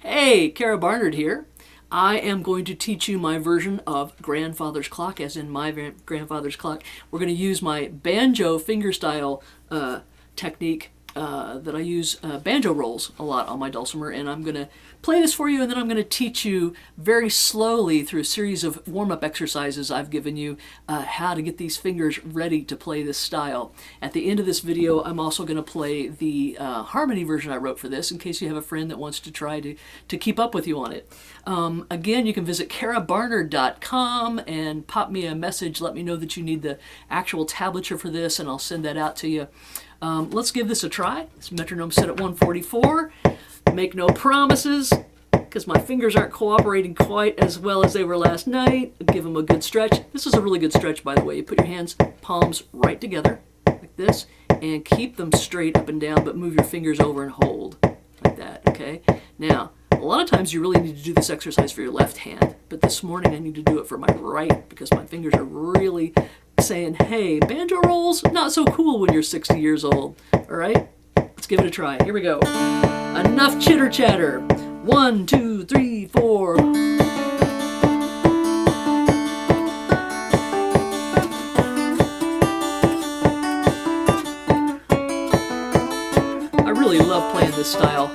Hey, Kara Barnard here. I am going to teach you my version of grandfather's clock, as in my grandfather's clock. We're going to use my banjo fingerstyle technique that I use banjo rolls a lot on my dulcimer, and I'm going to play this for you, and then I'm going to teach you very slowly through a series of warm-up exercises I've given you how to get these fingers ready to play this style. At the end of this video, I'm also going to play the harmony version I wrote for this in case you have a friend that wants to try to keep up with you on it. Again, you can visit karabarnard.com and pop me a message. Let me know that you need the actual tablature for this, and I'll send that out to you. Let's give this a try. This metronome set at 144. Make no promises, because my fingers aren't cooperating quite as well as they were last night. Give them a good stretch. This is a really good stretch, by the way. You put your hands, palms right together, like this, and keep them straight up and down, but move your fingers over and hold, like that, okay? Now, a lot of times you really need to do this exercise for your left hand, but this morning I need to do it for my right, because my fingers are really saying, hey, banjo rolls, not so cool when you're 60 years old, all right? Let's give it a try. Here we go. Enough chitter chatter. 1, 2, 3, 4. I really love playing this style.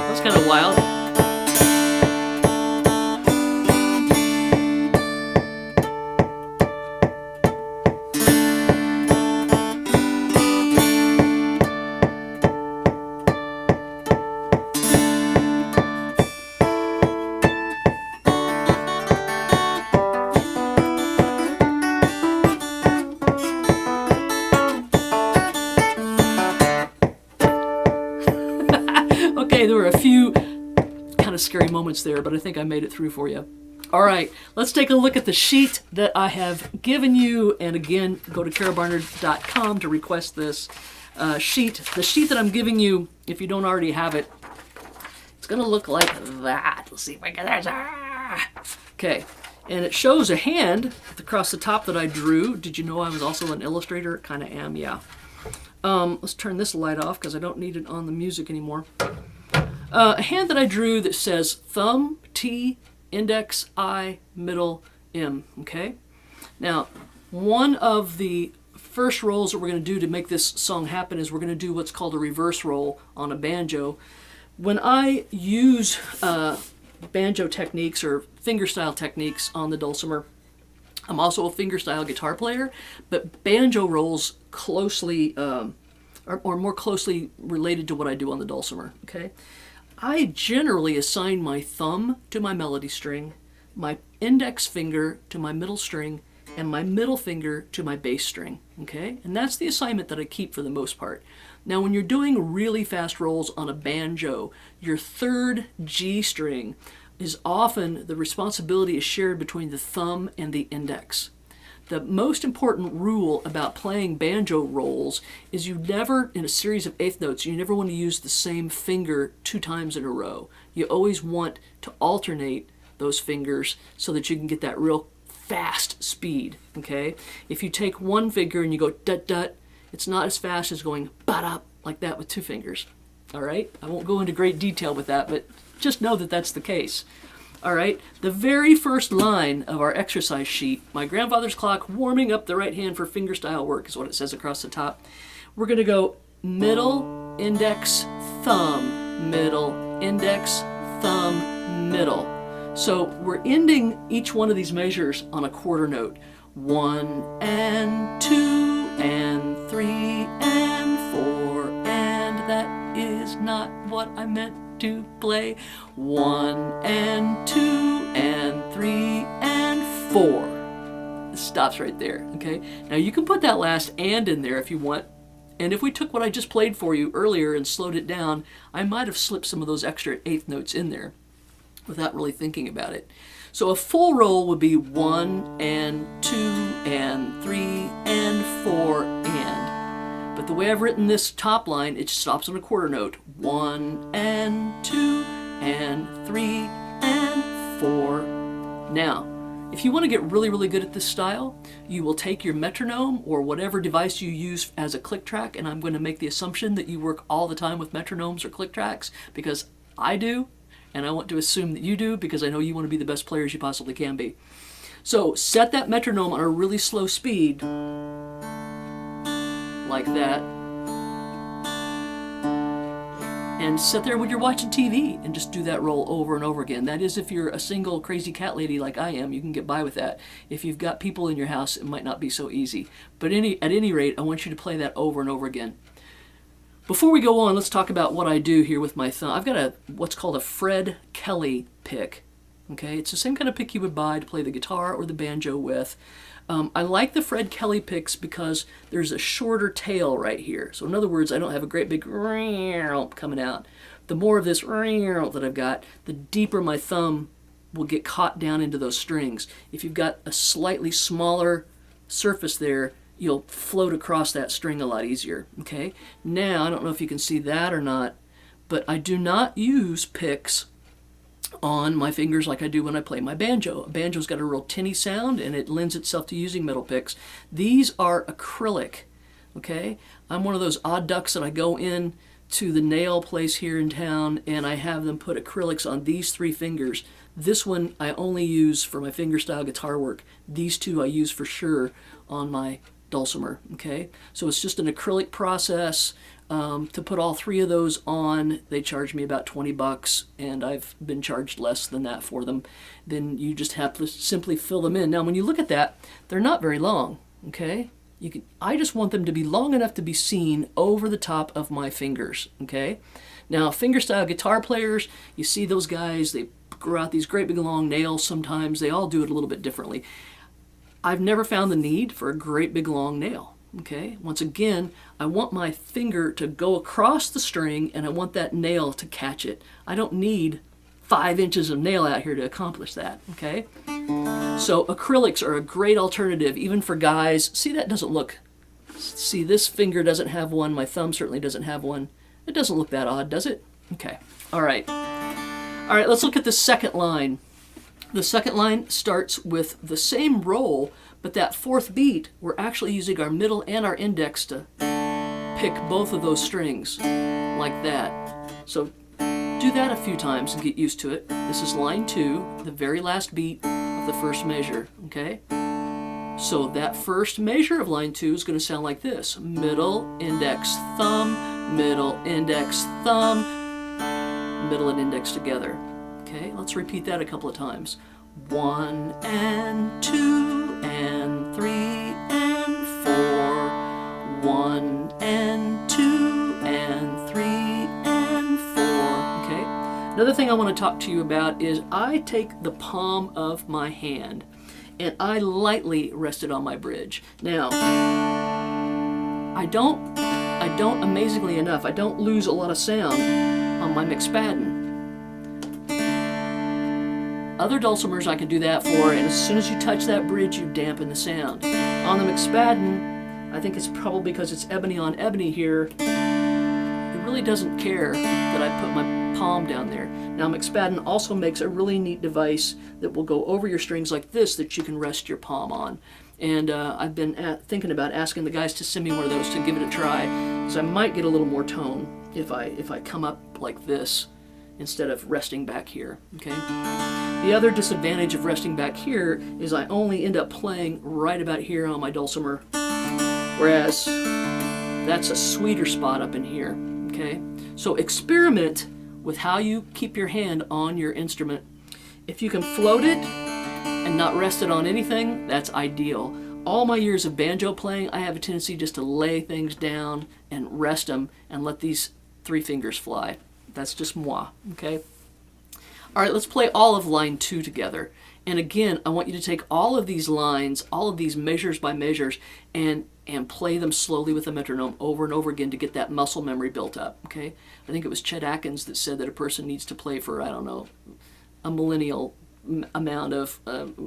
That's kind of wild. Okay, there were a few kind of scary moments there, but I think I made it through for you. All right, let's take a look at the sheet that I have given you. And again, go to karabarnard.com to request this sheet. The sheet that I'm giving you, if you don't already have it, it's going to look like that. Let's see if I can get that. Okay, and it shows a hand across the top that I drew. Did you know I was also an illustrator? Kind of am, yeah. Let's turn this light off because I don't need it on the music anymore. A hand that I drew that says thumb, T, index, I, middle, M, okay? Now, one of the first rolls that we're going to do to make this song happen is we're going to do what's called a reverse roll on a banjo. When I use banjo techniques or fingerstyle techniques on the dulcimer, I'm also a fingerstyle guitar player, but banjo rolls closely are more closely related to what I do on the dulcimer, okay? I generally assign my thumb to my melody string, my index finger to my middle string, and my middle finger to my bass string, okay? And that's the assignment that I keep for the most part. Now, when you're doing really fast rolls on a banjo, your third G string is often the responsibility is shared between the thumb and the index. The most important rule about playing banjo rolls is you never, in a series of eighth notes, you never want to use the same finger 2 times in a row. You always want to alternate those fingers so that you can get that real fast speed, okay? If you take one finger and you go dut-dut, it's not as fast as going ba-da like that with 2 fingers, all right? I won't go into great detail with that, but just know that that's the case. All right, the very first line of our exercise sheet, my grandfather's clock warming up the right hand for fingerstyle work is what it says across the top. We're going to go middle, index, thumb, middle, index, thumb, middle. So we're ending each one of these measures on a quarter note. 1 and 2 and 3 and 4, and that is not what I meant to play. 1 and 2 and 3 and 4. It stops right there, okay? Now you can put that last and in there if you want. And if we took what I just played for you earlier and slowed it down, I might have slipped some of those extra eighth notes in there without really thinking about it. So a full roll would be 1 and 2 and 3 and 4 and. But the way I've written this top line, it stops on a quarter note. 1 and 2 and 3 and 4. Now, if you want to get really, really good at this style, you will take your metronome or whatever device you use as a click track, and I'm going to make the assumption that you work all the time with metronomes or click tracks, because I do, and I want to assume that you do, because I know you want to be the best players you possibly can be. So set that metronome on a really slow speed, like that, and sit there when you're watching TV and just do that roll over and over again. That is, if you're a single crazy cat lady like I am, you can get by with that. If you've got people in your house, it might not be so easy. But at any rate, I want you to play that over and over again. Before we go on, let's talk about what I do here with my thumb. I've got what's called a Fred Kelly pick. Okay, it's the same kind of pick you would buy to play the guitar or the banjo with. I like the Fred Kelly picks because there's a shorter tail right here. So in other words, I don't have a great big coming out. The more of this that I've got, the deeper my thumb will get caught down into those strings. If you've got a slightly smaller surface there, you'll float across that string a lot easier. Okay. Now, I don't know if you can see that or not, but I do not use picks on my fingers like I do when I play my banjo. A banjo's got a real tinny sound and it lends itself to using metal picks. These are acrylic, okay? I'm one of those odd ducks that I go in to the nail place here in town and I have them put acrylics on these 3 fingers. This one I only use for my fingerstyle guitar work. These 2 I use for sure on my dulcimer, okay? So it's just an acrylic process. To put all 3 of those on, they charge me about $20, and I've been charged less than that for them. Then you just have to simply fill them in. Now, when you look at that, they're not very long, okay? I just want them to be long enough to be seen over the top of my fingers, okay? Now, fingerstyle guitar players, you see those guys, they grow out these great big long nails sometimes. They all do it a little bit differently. I've never found the need for a great big long nail. Okay, once again, I want my finger to go across the string and I want that nail to catch it. I don't need 5 inches of nail out here to accomplish that, okay? So acrylics are a great alternative even for guys. See, that doesn't look, see, this finger doesn't have one, my thumb certainly doesn't have one. It doesn't look that odd, does it? Okay, all right. All right, let's look at the second line. The second line starts with the same roll, but that 4th beat, we're actually using our middle and our index to pick both of those strings, like that. So do that a few times and get used to it. This is line 2, the very last beat of the first measure, okay? So that first measure of line 2 is going to sound like this. Middle, index, thumb, middle, index, thumb, middle and index together. Okay, let's repeat that a couple of times. 1 and 2 and 3 and 4. 1 and 2 and 3 and 4. Okay, another thing I want to talk to you about is I take the palm of my hand and I lightly rest it on my bridge. Now, I don't amazingly enough, I don't lose a lot of sound on my McSpadden. Other dulcimers I can do that for, and as soon as you touch that bridge, you dampen the sound. On the McSpadden, I think it's probably because it's ebony on ebony here, it really doesn't care that I put my palm down there. Now McSpadden also makes a really neat device that will go over your strings like this that you can rest your palm on. And I've been thinking about asking the guys to send me one of those to give it a try, because I might get a little more tone if I come up like this instead of resting back here, okay? The other disadvantage of resting back here is I only end up playing right about here on my dulcimer, whereas that's a sweeter spot up in here, okay? So experiment with how you keep your hand on your instrument. If you can float it and not rest it on anything, that's ideal. All my years of banjo playing, I have a tendency just to lay things down and rest them and let these 3 fingers fly. That's just moi, okay? All right, let's play all of line 2 together. And again, I want you to take all of these lines, all of these measures by measures, and play them slowly with a metronome over and over again to get that muscle memory built up, okay? I think it was Chet Atkins that said that a person needs to play for, I don't know, a millennial amount of,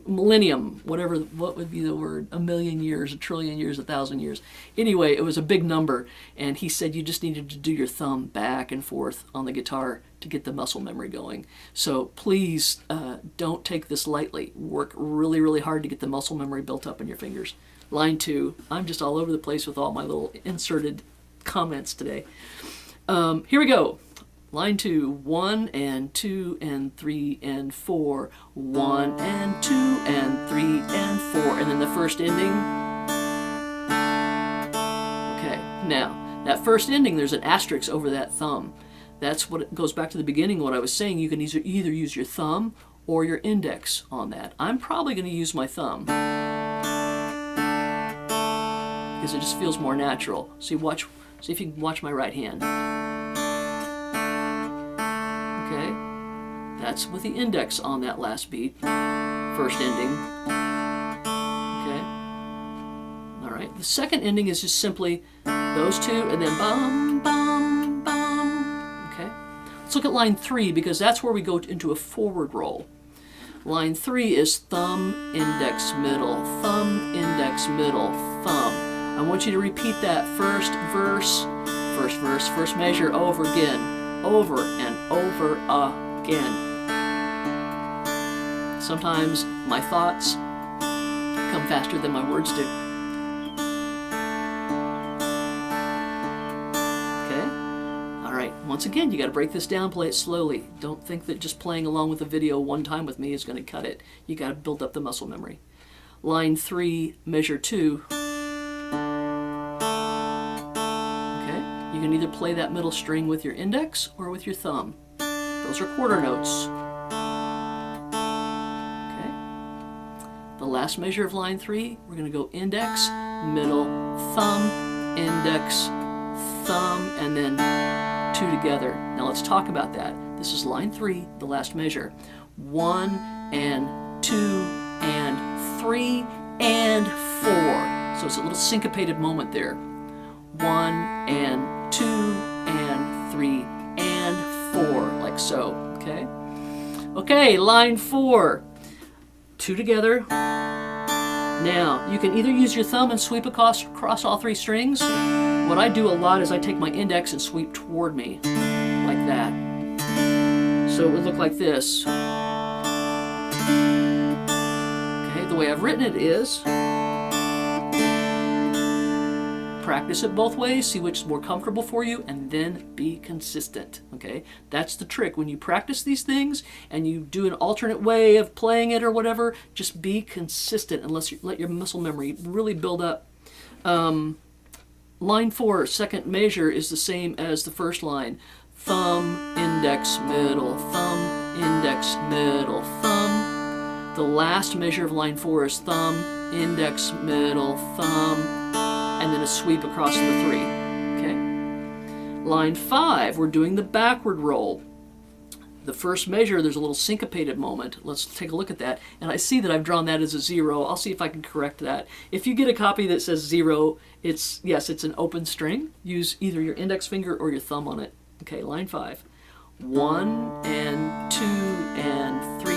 millennium, whatever, what would be the word, a million years, a trillion years, 1,000 years. Anyway, it was a big number, and he said you just needed to do your thumb back and forth on the guitar to get the muscle memory going. So please don't take this lightly. Work really, really hard to get the muscle memory built up in your fingers. Line 2. I'm just all over the place with all my little inserted comments today. Here we go. Line 2. 1 and 2 and 3 and 4. 1 and 2 and 3 and 4. And then the first ending. Okay, now, that first ending, there's an asterisk over that thumb. That's what it goes back to the beginning, what I was saying. You can either use your thumb or your index on that. I'm probably going to use my thumb because it just feels more natural. See if you can watch my right hand. Okay, that's with the index on that last beat, first ending. Okay, all right. The second ending is just simply those two, and then bum, bum, bum. Okay, let's look at line 3 because that's where we go into a forward roll. Line 3 is thumb, index, middle, thumb, index, middle, thumb. I want you to repeat that first verse, first measure over again, over and over again. Sometimes my thoughts come faster than my words do. Okay? All right, once again, you got to break this down, play it slowly. Don't think that just playing along with the video one time with me is going to cut it. You got to build up the muscle memory. Line 3, measure 2. You can either play that middle string with your index or with your thumb. Those are quarter notes. Okay. The last measure of line 3, we're going to go index, middle, thumb, index, thumb, and then 2 together. Now let's talk about that. This is line 3, the last measure. 1 and 2 and 3 and 4. So it's a little syncopated moment there. 1 and 2 and 3 and 4, like so, okay? Okay, line 4, 2 together. Now, you can either use your thumb and sweep across all 3 strings. What I do a lot is I take my index and sweep toward me, like that. So it would look like this. Okay, the way I've written it is, practice it both ways, see which is more comfortable for you, and then be consistent, okay? That's the trick. When you practice these things and you do an alternate way of playing it or whatever, just be consistent and let your muscle memory really build up. Line 4, second measure, is the same as the first line. Thumb, index, middle, thumb, index, middle, thumb. The last measure of line 4 is thumb, index, middle, thumb, and then a sweep across to the 3, okay? Line 5, we're doing the backward roll. The first measure, there's a little syncopated moment. Let's take a look at that. And I see that I've drawn that as a 0. I'll see if I can correct that. If you get a copy that says 0, it's an open string. Use either your index finger or your thumb on it. Okay, line 5. 1 and 2 and 3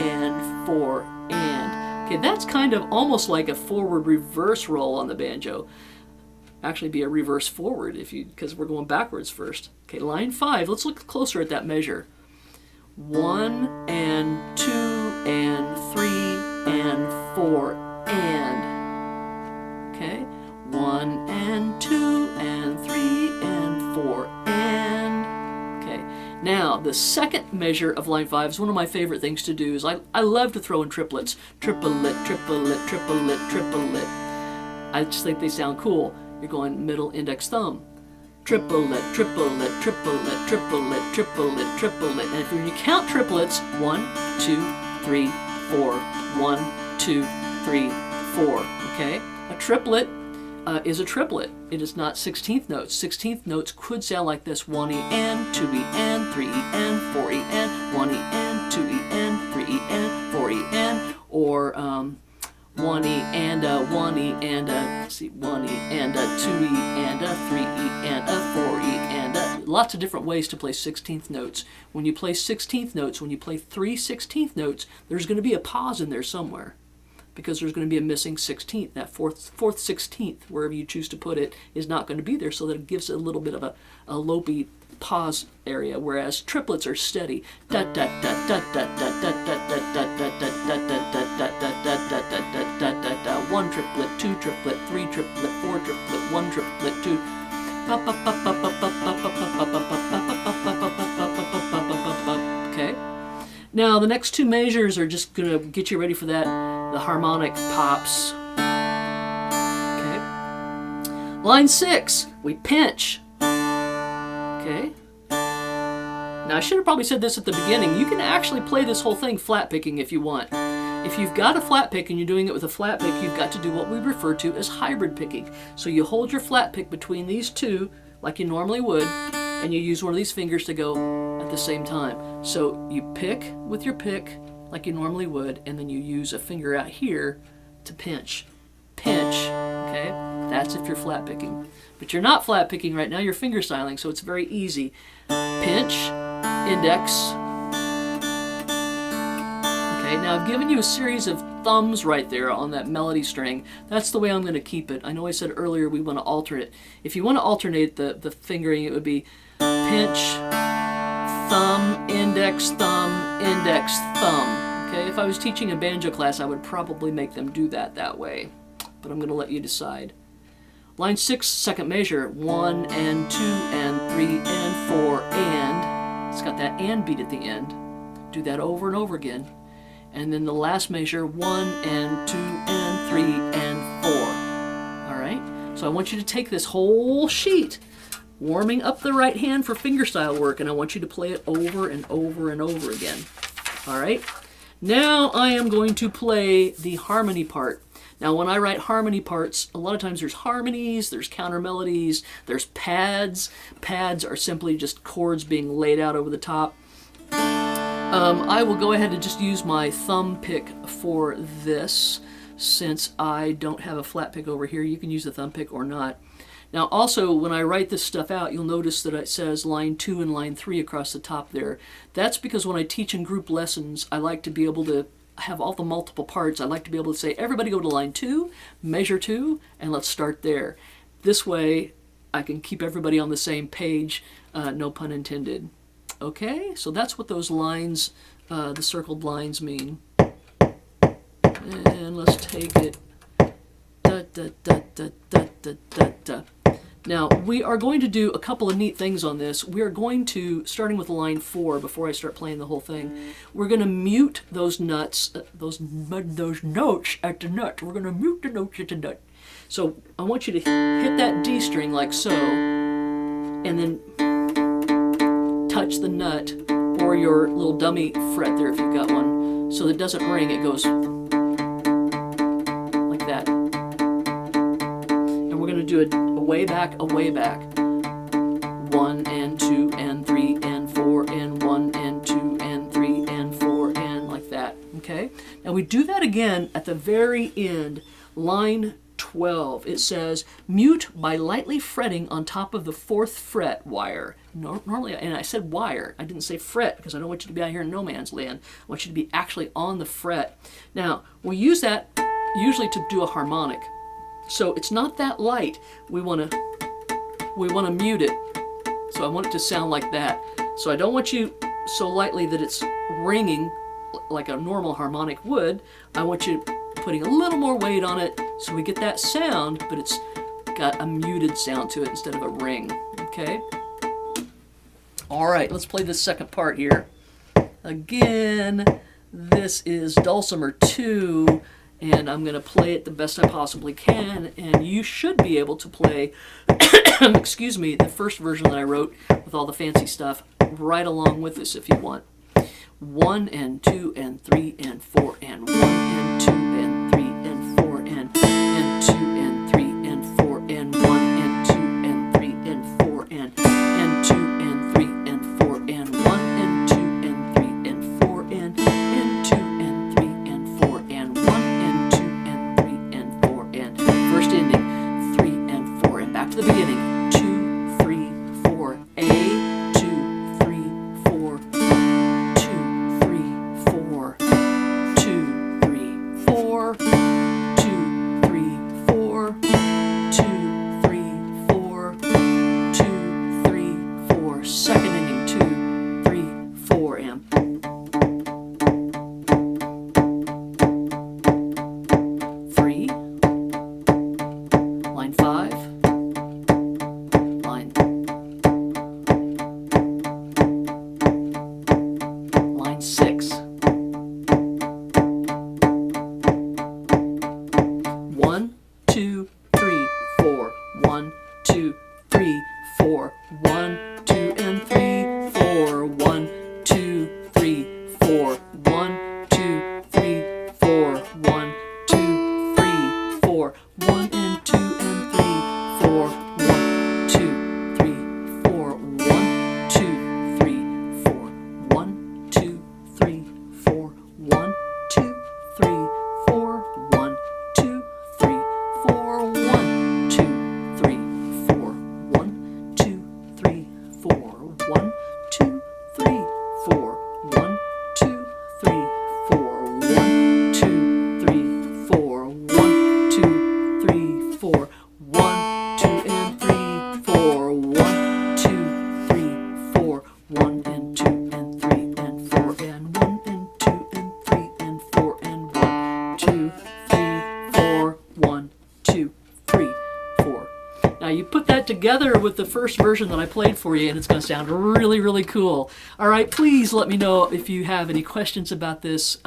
and 4 and. Okay, that's kind of almost like a forward reverse roll on the banjo. Actually be a reverse forward because we're going backwards first. Okay, line 5, let's look closer at that measure. 1 and 2 and 3 and 4 and. Okay, 1 and 2 and 3 and 4 and. Okay, now the second measure of line 5 is one of my favorite things to do. Is I love to throw in triplets. Triplet, triplet, triplet, triplet. I just think they sound cool. You're going middle, index, thumb. Triplet, triplet, triplet, triplet, triplet, triplet. And if you count triplets, 1, 2, 3, 4, 1, 2, 3, 4. Okay? A triplet, is a triplet. It is not 16th notes. 16th notes could sound like this: 1E and 2E and 3E and 4E and 1E and 2E and 3E and 4E and, or 1E and 1E and let's see, 1E and 2E and 3E and 4E and lots of different ways to play 16th notes. When you play 16th notes, when you play 3 16th notes, there's going to be a pause in there somewhere, because there's going to be a missing 16th. That fourth 16th, wherever you choose to put it, is not going to be there, so that it gives it a little bit of a lopey pause area, whereas triplets are steady. One triplet, 2 triplet, 3 triplet, 4 triplet, 1 triplet, 2. Okay. Now the next two measures are just going to get you ready for that, the harmonic pops. Okay. Line 6, we pinch. Okay. Now I should have probably said this at the beginning. You can actually play this whole thing flat picking if you want. If you've got a flat pick and you're doing it with a flat pick, you've got to do what we refer to as hybrid picking. So you hold your flat pick between these two like you normally would, and you use one of these fingers to go at the same time. So you pick with your pick like you normally would, and then you use a finger out here to pinch. Pinch, okay? That's if you're flat picking. But you're not flat picking right now, you're fingerstyling, so it's very easy. Pinch, index. Okay, now I've given you a series of thumbs right there on that melody string. That's the way I'm going to keep it. I know I said earlier we want to alter it. If you want to alternate the fingering, it would be pinch, thumb, index, thumb, index, thumb. Okay, if I was teaching a banjo class, I would probably make them do that way. But I'm going to let you decide. Line 6, second measure, 1 and 2 and 3 and 4 and. It's got that and beat at the end. Do that over and over again. And then the last measure, 1 and 2 and 3 and 4. All right? So I want you to take this whole sheet, warming up the right hand for fingerstyle work, and I want you to play it over and over and over again. All right? Now I am going to play the harmony part. Now when I write harmony parts, a lot of times there's harmonies, there's counter melodies, there's pads. Pads are simply just chords being laid out over the top. I will go ahead and just use my thumb pick for this, since I don't have a flat pick over here. You can use the thumb pick or not. Now also, when I write this stuff out, you'll notice that it says line 2 and line 3 across the top there. That's because when I teach in group lessons, I like to be able to have all the multiple parts. I like to be able to say, everybody go to line 2, measure 2, and let's start there. This way, I can keep everybody on the same page, no pun intended. Okay, so that's what those lines, the circled lines mean. And let's take it. Da, da, da, da, da, da, da, da. Now, we are going to do a couple of neat things on this. We are going to, starting with line 4, before I start playing the whole thing, we're going to mute those notes at the nut. We're going to mute the notes at the nut. So I want you to hit that D string like so, and then touch the nut or your little dummy fret there if you've got one, so that it doesn't ring, it goes like that. And we're going to do a way back, a way back. 1 and 2 and 3 and 4 and 1 and 2 and 3 and 4 and like that. Okay? Now we do that again at the very end, line 12. It says, mute by lightly fretting on top of the 4th fret wire. Normally, and I said wire, I didn't say fret, because I don't want you to be out here in no man's land. I want you to be actually on the fret. Now, we use that usually to do a harmonic. So it's not that light. We want to mute it. So I want it to sound like that. So I don't want you so lightly that it's ringing like a normal harmonic would. I want you putting a little more weight on it so we get that sound, but it's got a muted sound to it instead of a ring. Okay? All right, let's play this second part here. Again, this is dulcimer 2, and I'm going to play it the best I possibly can, and you should be able to play, excuse me, the first version that I wrote with all the fancy stuff right along with this if you want. 1 and 2 and 3 and 4 and 1 and 2 and 3 and 4 and 2 and 3 and 4 4. 1 and 2 and 3, 4. 1, 2, 3, 4. 1, 2, 3, 4. 1, 2, 3, 4. 1, 2, 3, 4. 1, 2, 3, 4. 1, 2, 3, 4. 1, 2, 3, 4. 1, 2, 3, 4. 1, 2, 3, 4. 1, 2, 3, 4. 1, 2, 3, 4. 1, 2 and 3, 4. 1, 2, 3, 4. 1 and 2 and 3 and 4 and 1 and 2 and 3 and 4 and 1, 2, 3, 4. 1, 2, 3, 4. Now you put that together with the first version that I played for you and it's going to sound really, really cool. All right, please let me know if you have any questions about this.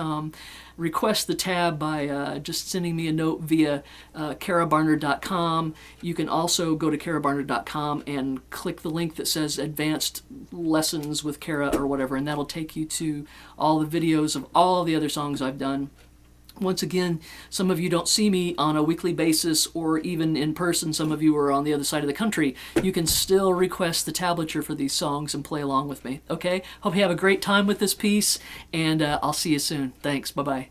Request the tab by just sending me a note via karabarner.com. You can also go to karabarner.com and click the link that says Advanced Lessons with Kara or whatever, and that'll take you to all the videos of all the other songs I've done. Once again, some of you don't see me on a weekly basis or even in person. Some of you are on the other side of the country. You can still request the tablature for these songs and play along with me. Okay? Hope you have a great time with this piece, and I'll see you soon. Thanks. Bye-bye.